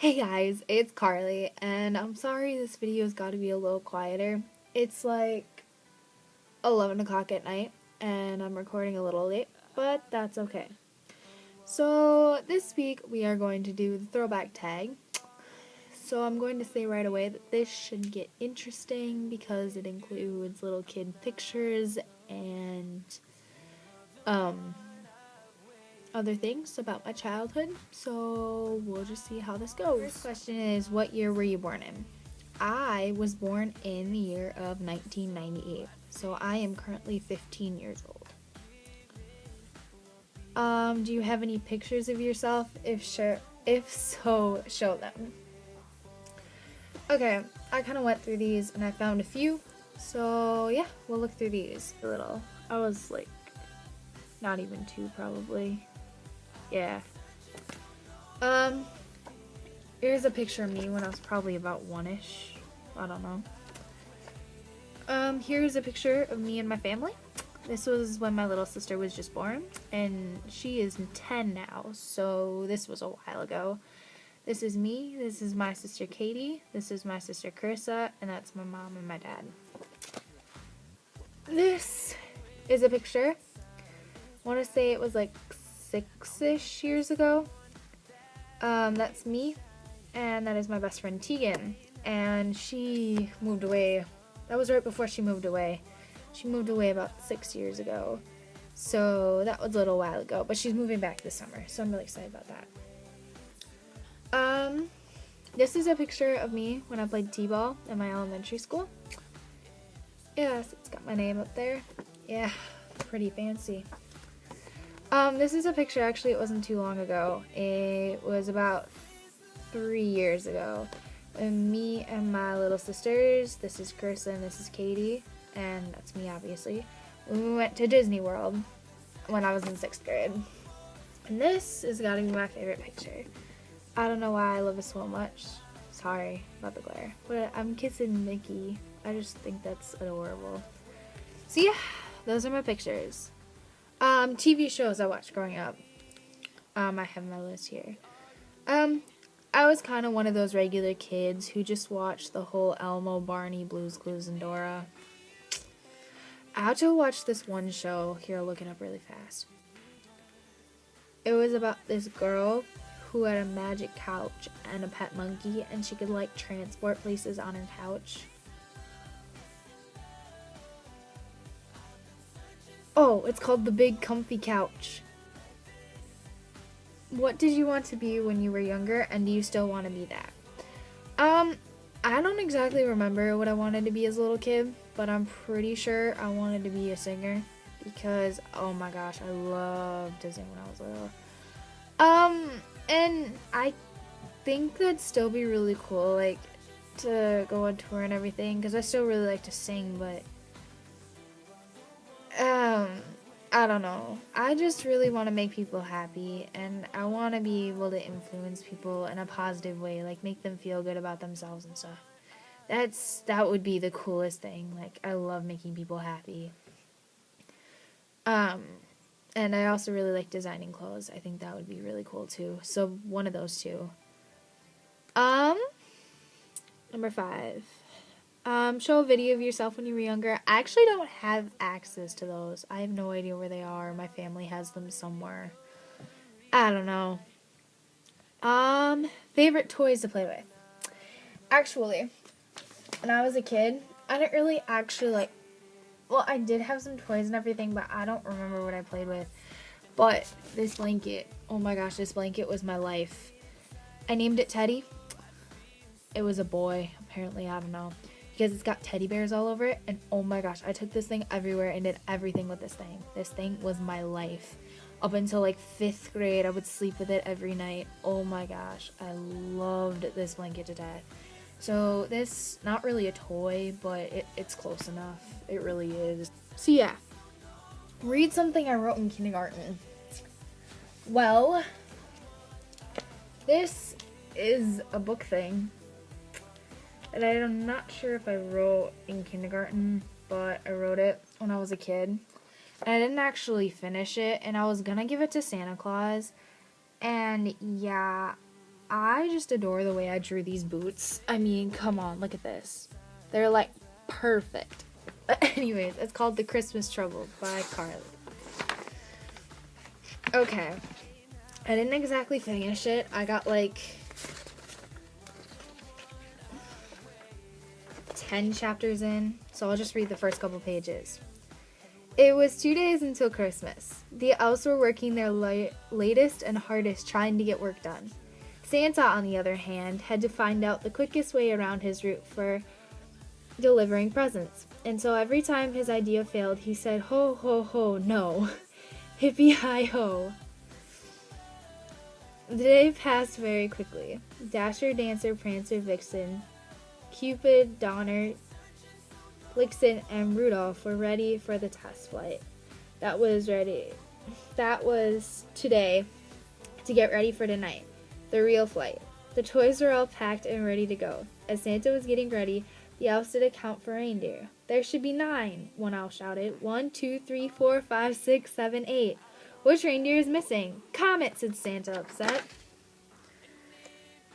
Hey guys, it's Carly, and I'm sorry this video's got to be a little quieter. It's like 11 o'clock at night, and I'm recording a little late, but that's okay. So, this week we are going to do the throwback tag. So, I'm going to say right away that this should get interesting because it includes little kid pictures and, um, other things about my childhood. So, we'll just see how this goes. First question is, what year were you born in? I was born in the year of 1998, so I am currently 15 years old. Do you have any pictures of yourself? If so, show them. Okay, I kind of went through these and I found a few, so yeah, we'll look through these a little. I was like, not even two probably. Yeah. Here's a picture of me when I was probably about one-ish. I don't know. Here's a picture of me and my family. This was when my little sister was just born, and she is 10 now, so this was a while ago. This is me, this is my sister Katie, this is my sister Carissa, and that's my mom and my dad. This is a picture. I want to say it was like 6-ish years ago. That's me, and that is my best friend Tegan, and she moved away. That was right before she moved away. She moved away about 6 years ago, so that was a little while ago, but she's moving back this summer, so I'm really excited about that. This is a picture of me when I played t-ball in my elementary school. Yes, it's got my name up there. Yeah, pretty fancy. This is a picture, actually it wasn't too long ago. It was about 3 years ago. And me and my little sisters, this is Carissa and this is Katie, and that's me obviously, we went to Disney World when I was in 6th grade. And this has got to be my favorite picture. I don't know why I love it so much. Sorry about the glare. But I'm kissing Mickey. I just think that's adorable. So yeah, those are my pictures. TV shows I watched growing up. I have my list here. I was kind of one of those regular kids who just watched the whole Elmo, Barney, Blue's Clues, and Dora. I had to watch this one show. Here, I'll look it up really fast. It was about this girl who had a magic couch and a pet monkey, and she could, like, transport places on her couch. Oh, it's called The Big Comfy Couch. What did you want to be when you were younger, and do you still want to be that? I don't exactly remember what I wanted to be as a little kid, but I'm pretty sure I wanted to be a singer because, oh my gosh, I loved to sing when I was little. And I think that'd still be really cool, like, to go on tour and everything, because I still really like to sing, but I don't know. I just really want to make people happy, and I want to be able to influence people in a positive way, like make them feel good about themselves and stuff. That would be the coolest thing. Like, I love making people happy. And I also really like designing clothes. I think that would be really cool too. So one of those two. Number 5. Show a video of yourself when you were younger. I actually don't have access to those. I have no idea where they are. My family has them somewhere. I don't know. Favorite toys to play with. Actually, when I was a kid, I didn't really actually like, well, I did have some toys and everything, but I don't remember what I played with. But this blanket, oh my gosh, this blanket was my life. I named it Teddy. It was a boy, apparently, I don't know. Because it's got teddy bears all over it, and oh my gosh, I took this thing everywhere and did everything with this thing. This thing was my life. Up until like 5th grade, I would sleep with it every night. Oh my gosh, I loved this blanket to death. So this, not really a toy, but it's close enough. It really is. So yeah, read something I wrote in kindergarten. Well, this is a book thing that I'm not sure if I wrote in kindergarten, but I wrote it when I was a kid. And I didn't actually finish it, and I was gonna give it to Santa Claus. And yeah, I I just adore the way I drew these boots. I mean, come on, look at this. They're like perfect. Anyways, it's called The Christmas Trouble by Carly. Okay. I didn't exactly finish it. I got like 10 chapters in, so I'll just read the first couple pages. It was 2 days until Christmas. The elves were working their latest and hardest trying to get work done. Santa, on the other hand, had to find out the quickest way around his route for delivering presents. And so every time his idea failed, he said, "Ho, ho, ho, no. Hippie-hi-ho." The day passed very quickly. Dasher, Dancer, Prancer, Vixen, Cupid, Donner, Blitzen, and Rudolph were ready for the test flight. That was today, to get ready for tonight, the real flight. The toys were all packed and ready to go. As Santa was getting ready, the elves did a count for reindeer. "There should be 9, one elf shouted. 1, 2, 3, 4, 5, 6, 7, 8. "Which reindeer is missing?" "Comet," said Santa, upset.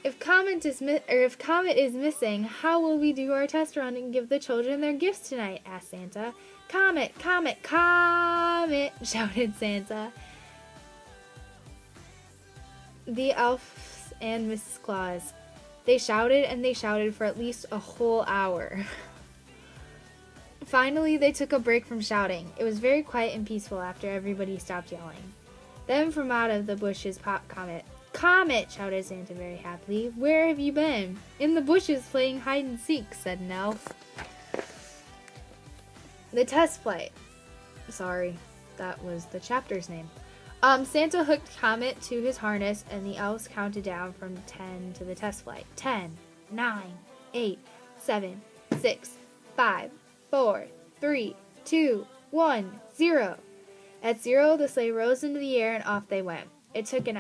If Comet is missing, how will we do our test run and give the children their gifts tonight?" asked Santa. "Comet, Comet, Comet," shouted Santa. The elves and Mrs. Claus. They shouted and they shouted for at least a whole hour. Finally, they took a break from shouting. It was very quiet and peaceful after everybody stopped yelling. Then from out of the bushes popped Comet. "Comet," shouted Santa very happily. "Where have you been?" "In the bushes playing hide and seek," said an elf. The test flight. Sorry, that was the chapter's name. Santa hooked Comet to his harness, and the elves counted down from 10 to the test flight. 10, 9, 8, 7, 6, 5, 4, 3, 2, 1, 0. At 0, the sleigh rose into the air and off they went. It took a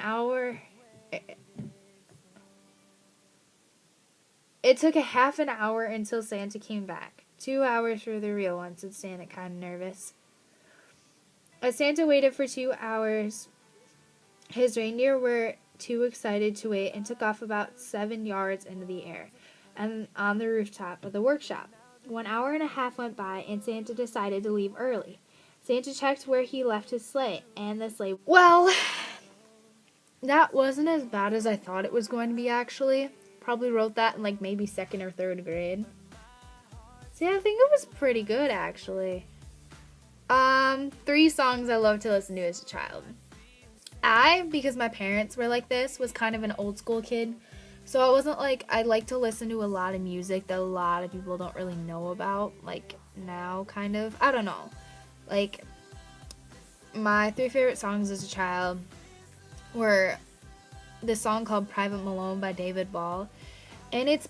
half an hour until Santa came back. 2 hours for the real one, said Santa, kind of nervous. As Santa waited for 2 hours, his reindeer were too excited to wait and took off about 7 yards into the air and on the rooftop of the workshop. 1 hour and a half went by, and Santa decided to leave early. Santa checked where he left his sleigh, and the sleigh... Well, that wasn't as bad as I thought it was going to be, actually. Probably wrote that in, like, maybe 2nd or 3rd grade. See, I think it was pretty good, actually. 3 songs I loved to listen to as a child. Because my parents were like this, was kind of an old school kid. So I wasn't like, I like to listen to a lot of music that a lot of people don't really know about. Like, now, kind of. I don't know. Like, my 3 favorite songs as a child were this song called Private Malone by David Ball. And it's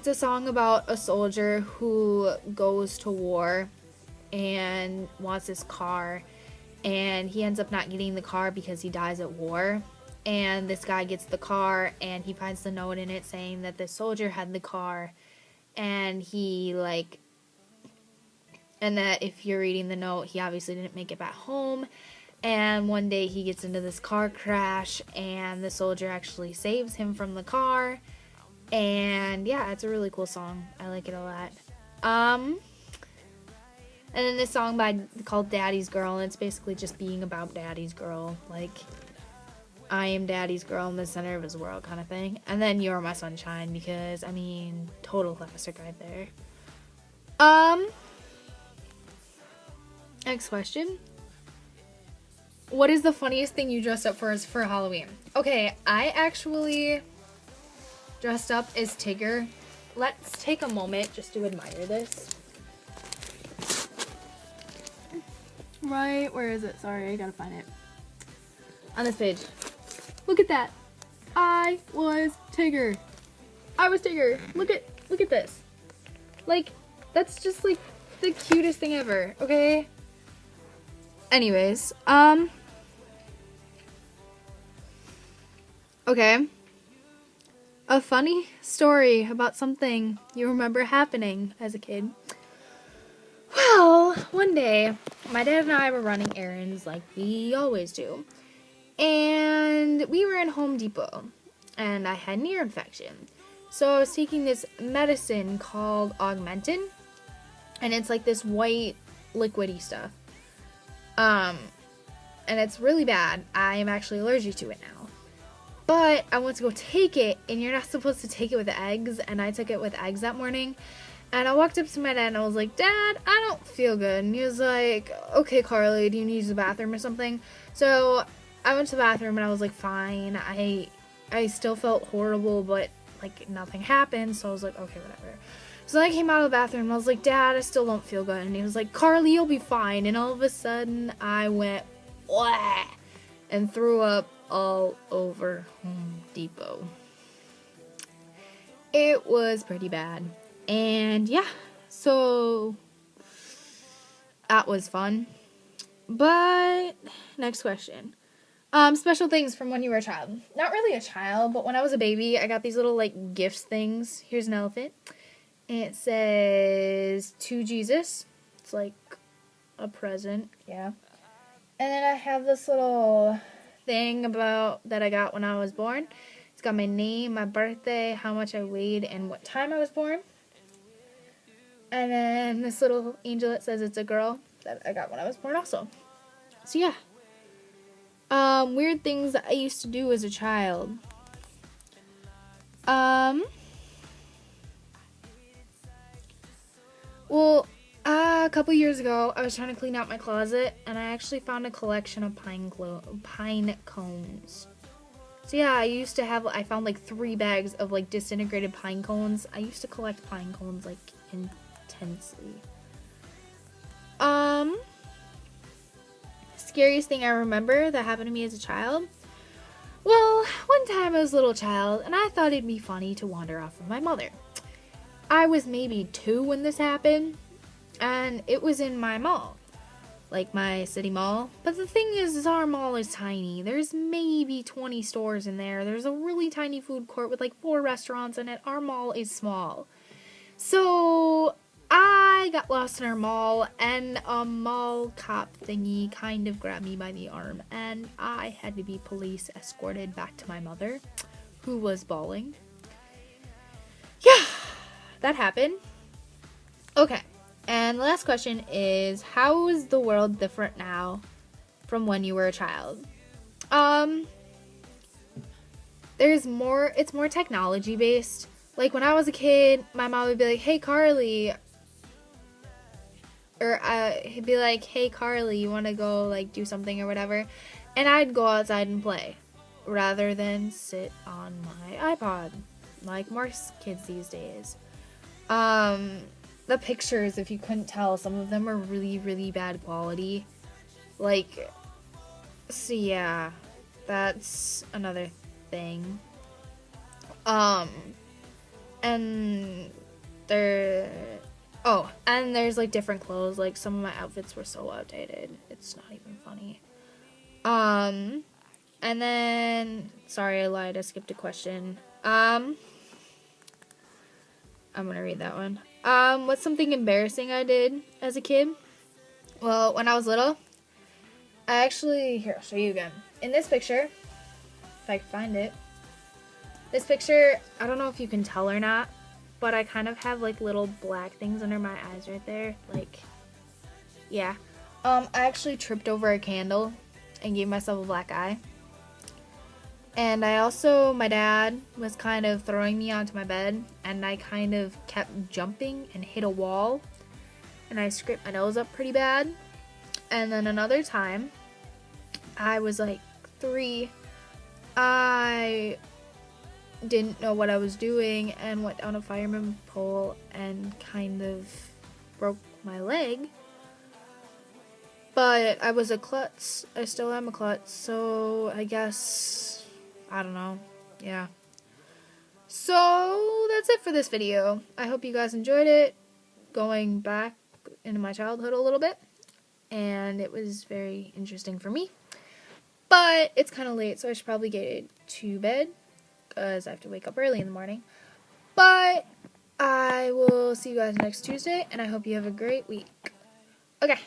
a song about a soldier who goes to war and wants his car, and he ends up not getting the car because he dies at war. And this guy gets the car, and he finds the note in it saying that the soldier had the car, and and that if you're reading the note, he obviously didn't make it back home. And one day he gets into this car crash, and the soldier actually saves him from the car. And yeah, it's a really cool song. I like it a lot. And then this song called Daddy's Girl, and it's basically just being about Daddy's Girl. Like, I am Daddy's girl in the center of his world kind of thing. And then You're My Sunshine, because, I mean, total classic right there. Next question. What is the funniest thing you dressed up for Halloween? Okay, I actually dressed up as Tigger. Let's take a moment just to admire this. Right, where is it? Sorry, I gotta find it. On this page. Look at that. I was Tigger. Look at this. Like, that's just like the cutest thing ever, okay? Anyways, okay. A funny story about something you remember happening as a kid. Well, one day, my dad and I were running errands like we always do. And we were in Home Depot. and I had an ear infection. So I was taking this medicine called Augmentin, and it's like this white liquidy stuff. And it's really bad. I am actually allergic to it now. But I went to go take it, and you're not supposed to take it with eggs, and I took it with eggs that morning. And I walked up to my dad, and I was like, Dad, I don't feel good. And he was like, okay, Carly, do you need to use the bathroom or something? So I went to the bathroom, and I was like, fine. I still felt horrible, but, like, nothing happened. So I was like, okay, whatever. So I came out of the bathroom, and I was like, Dad, I still don't feel good. And he was like, Carly, you'll be fine. And all of a sudden, I went, wah, and threw up all over Home Depot. It was pretty bad. And yeah, so that was fun. But next question. Special things from when you were a child. Not really a child, but when I was a baby, I got these little like gifts things. Here's an elephant. It says to Jesus. It's like a present, yeah. And then I have this little thing about that I got when I was born. It's got my name, my birthday, how much I weighed, and what time I was born. And then this little angel that says it's a girl that I got when I was born also. So yeah. Weird things that I used to do as a child. Well, a couple years ago, I was trying to clean out my closet, and I actually found a collection of pine cones. So yeah, I found like 3 bags of like disintegrated pine cones. I used to collect pine cones like intensely. Scariest thing I remember that happened to me as a child? Well, one time I was a little child, and I thought it'd be funny to wander off with my mother. I was maybe 2 when this happened, and it was in my mall. Like my city mall. But the thing is our mall is tiny. There's maybe 20 stores in there. There's a really tiny food court with like 4 restaurants in it. Our mall is small. So I got lost in our mall, and a mall cop thingy kind of grabbed me by the arm, and I had to be police escorted back to my mother, who was bawling. Yeah, that happened. Okay. And the last question is, how is the world different now from when you were a child? It's more technology based. Like when I was a kid, my mom would be like, hey Carly, or he'd be like, hey Carly, you want to go like do something or whatever? And I'd go outside and play rather than sit on my iPod like most kids these days. The pictures, if you couldn't tell, some of them are really, really bad quality. Like, so yeah, that's another thing. And there's like different clothes. Like some of my outfits were so outdated. It's not even funny. And then, sorry, I lied. I skipped a question. I'm gonna read that one. What's something embarrassing I did as a kid? Well, when I was little, here, I'll show you again. In this picture, if I can find it, this picture, I don't know if you can tell or not, but I kind of have like little black things under my eyes right there. Like, yeah. I actually tripped over a candle and gave myself a black eye. And my dad was kind of throwing me onto my bed, and I kind of kept jumping and hit a wall, and I scraped my nose up pretty bad. And then another time, I was like 3, I didn't know what I was doing and went down a fireman pole and kind of broke my leg. But I was a klutz. I still am a klutz, so I guess, I don't know. Yeah. So that's it for this video. I hope you guys enjoyed it. Going back into my childhood a little bit. And it was very interesting for me. But it's kind of late, so I should probably get to bed, because I have to wake up early in the morning. But I will see you guys next Tuesday, and I hope you have a great week. Okay.